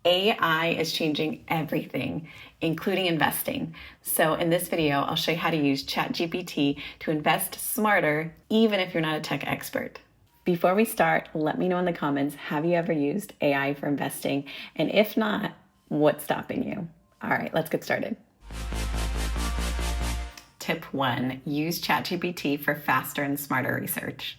AI is changing everything, including investing. So in this video, I'll show you how to use ChatGPT to invest smarter, even if you're not a tech expert. Before we start, let me know in the comments, have you ever used AI for investing? And if not, what's stopping you? All right, let's get started. Tip 1, use ChatGPT for faster and smarter research.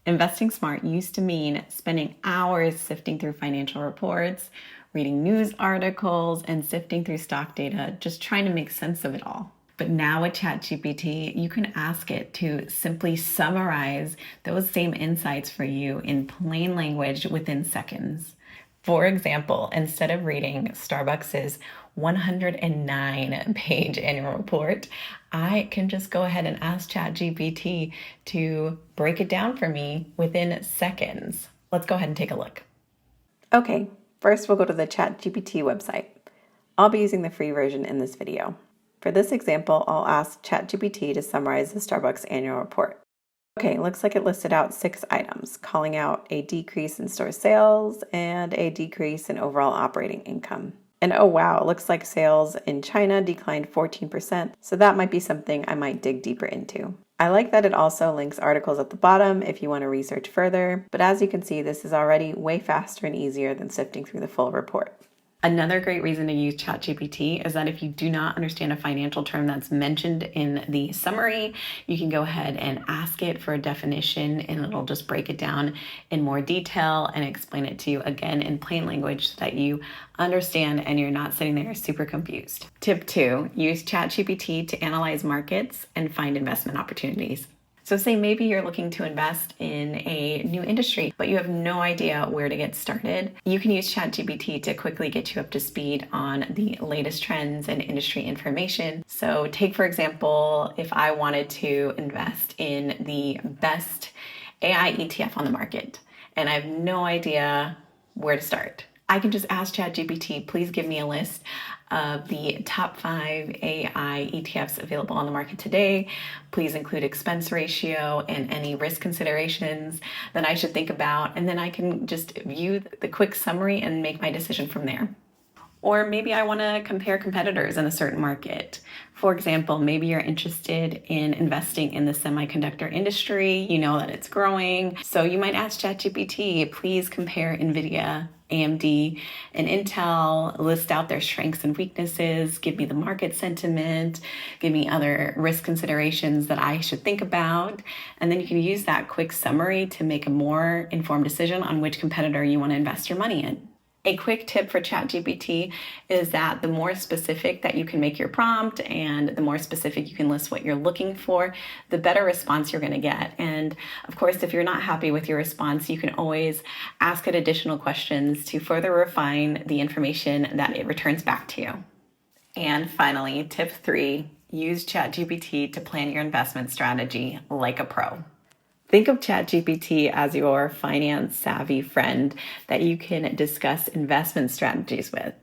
Investing smart used to mean spending hours sifting through financial reports, reading news articles, and sifting through stock data, just trying to make sense of it all. But now with ChatGPT, you can ask it to simply summarize those same insights for you in plain language within seconds. For example, instead of reading Starbucks' 109-page annual report, I can just go ahead and ask ChatGPT to break it down for me within seconds. Let's go ahead and take a look. Okay, first we'll go to the ChatGPT website. I'll be using the free version in this video. For this example, I'll ask ChatGPT to summarize the Starbucks annual report. Okay, looks like it listed out 6 items, calling out a decrease in store sales and a decrease in overall operating income. And oh wow, it looks like sales in China declined 14%, so that might be something I might dig deeper into. I like that it also links articles at the bottom if you want to research further, but as you can see, this is already way faster and easier than sifting through the full report. Another great reason to use ChatGPT is that if you do not understand a financial term that's mentioned in the summary, you can go ahead and ask it for a definition and it'll just break it down in more detail and explain it to you again in plain language so that you understand and you're not sitting there super confused. Tip 2, use ChatGPT to analyze markets and find investment opportunities. So say maybe you're looking to invest in a new industry, but you have no idea where to get started. You can use ChatGPT to quickly get you up to speed on the latest trends and industry information. So take, for example, if I wanted to invest in the best AI ETF on the market, and I have no idea where to start. I can just ask ChatGPT, please give me a list of the top 5 AI ETFs available on the market today. Please include expense ratio and any risk considerations that I should think about. And then I can just view the quick summary and make my decision from there. Or maybe I want to compare competitors in a certain market. For example, maybe you're interested in investing in the semiconductor industry. You know that it's growing. So you might ask ChatGPT, please compare NVIDIA, AMD, and Intel, list out their strengths and weaknesses, give me the market sentiment, give me other risk considerations that I should think about. And then you can use that quick summary to make a more informed decision on which competitor you want to invest your money in. A quick tip for ChatGPT is that the more specific that you can make your prompt and the more specific you can list what you're looking for, the better response you're going to get. And of course, if you're not happy with your response, you can always ask it additional questions to further refine the information that it returns back to you. And finally, tip 3, use ChatGPT to plan your investment strategy like a pro. Think of ChatGPT as your finance-savvy friend that you can discuss investment strategies with.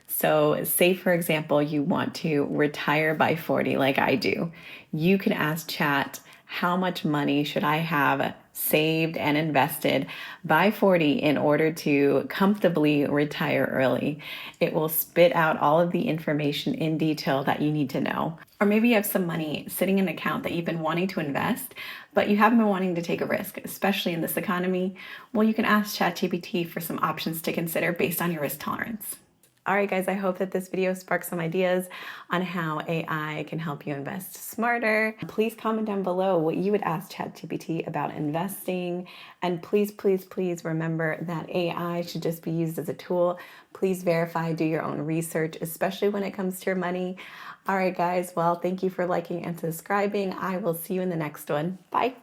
So say, for example, you want to retire by 40 like I do. You can ask Chat, how much money should I have saved and invested by 40 in order to comfortably retire early? It will spit out all of the information in detail that you need to know. Or maybe you have some money sitting in an account that you've been wanting to invest, but you haven't been wanting to take a risk, especially in this economy. Well, you can ask ChatGPT for some options to consider based on your risk tolerance. All right, guys, I hope that this video sparks some ideas on how AI can help you invest smarter. Please comment down below what you would ask ChatGPT about investing. And please, please, please remember that AI should just be used as a tool. Please verify, do your own research, especially when it comes to your money. All right, guys, well, thank you for liking and subscribing. I will see you in the next one. Bye.